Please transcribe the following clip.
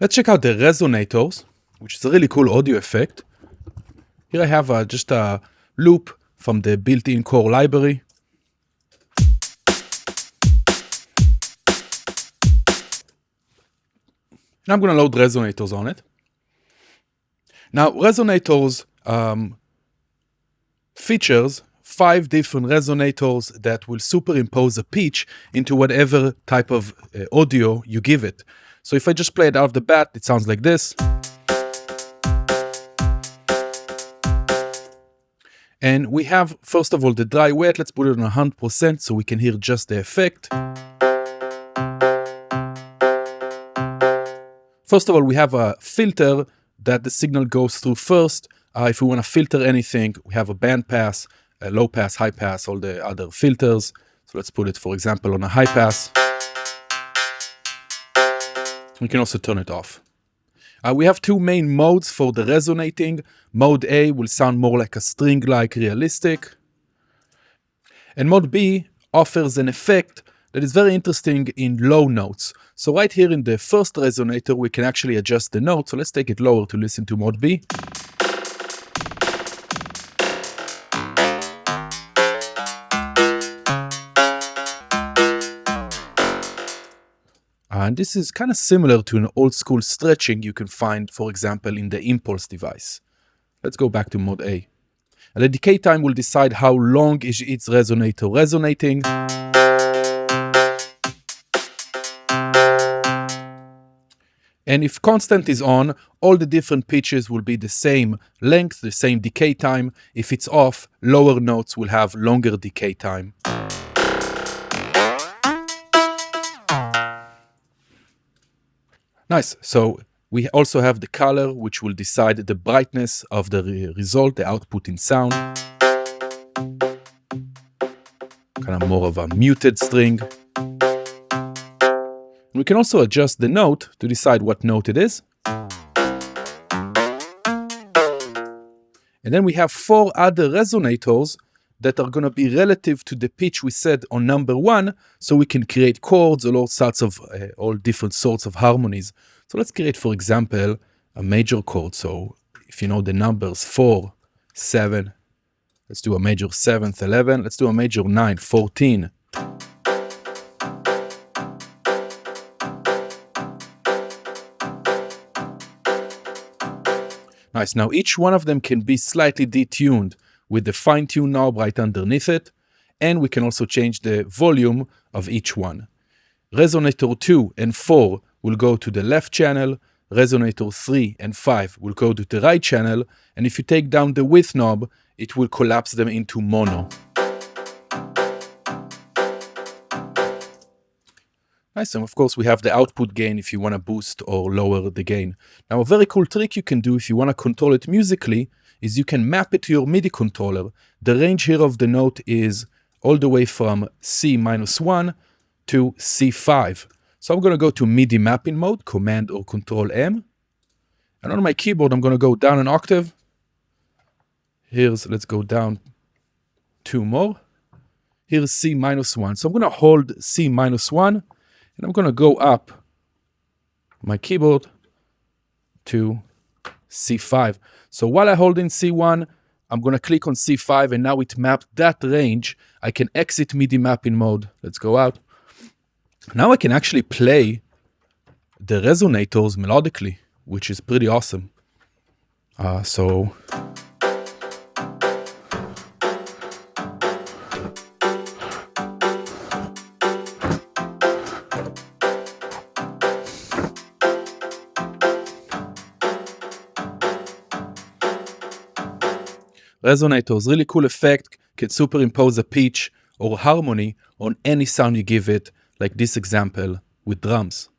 Let's check out the resonators, which is a really cool audio effect. Here I have just a loop from the built-in core library. And I'm going to load resonators on it. Now, resonators features 5 different resonators that will superimpose a pitch into whatever type of audio you give it. So if I just play it out of the bat, it sounds like this. And we have, first of all, the dry wet. Let's put it on 100% so we can hear just the effect. First of all, we have a filter that the signal goes through first. If we want to filter anything, we have a band pass, a low pass, high pass, all the other filters. So let's put it, for example, on a high pass. We can also turn it off. We have 2 main modes for the resonating. Mode A will sound more like a string-like realistic. And mode B offers an effect that is very interesting in low notes. So right here in the first resonator, we can actually adjust the note. So let's take it lower to listen to mode B. And this is kind of similar to an old school stretching you can find, for example, in the Impulse device. Let's go back to mode A. And the decay time will decide how long is each resonator resonating. And if constant is on, all the different pitches will be the same length, the same decay time. If it's off, lower notes will have longer decay time. Nice. So we also have the color, which will decide the brightness of the result, the output in sound. Kind of more of a muted string. We can also adjust the note to decide what note it is. And then we have 4 other resonators that are going to be relative to the pitch we set on number 1, so we can create chords or all different sorts of harmonies. So let's create, for example, a major chord. So if you know the numbers 4, 7, let's do a major 7th, 11. Let's do a major 9, 14. Nice. Now each one of them can be slightly detuned with the fine-tune knob right underneath it, and we can also change the volume of each one. Resonator 2 and 4 will go to the left channel, resonator 3 and 5 will go to the right channel, and if you take down the width knob, it will collapse them into mono. Nice, and of course we have the output gain if you want to boost or lower the gain. Now a very cool trick you can do if you want to control it musically is you can map it to your MIDI controller. The range here of the note is all the way from C-1 to C5. So I'm going to go to MIDI mapping mode, Command or Control M. And on my keyboard, I'm going to go down an octave. Let's go down 2 more. Here's C-1. So I'm going to hold C-1 and I'm going to go up my keyboard to C5. So while I hold in C1, I'm going to click on C5 and now it mapped that range. I can exit MIDI mapping mode. Let's go out. Now I can actually play the resonators melodically, which is pretty awesome. Resonators, really cool effect, can superimpose a pitch or harmony on any sound you give it, like this example with drums.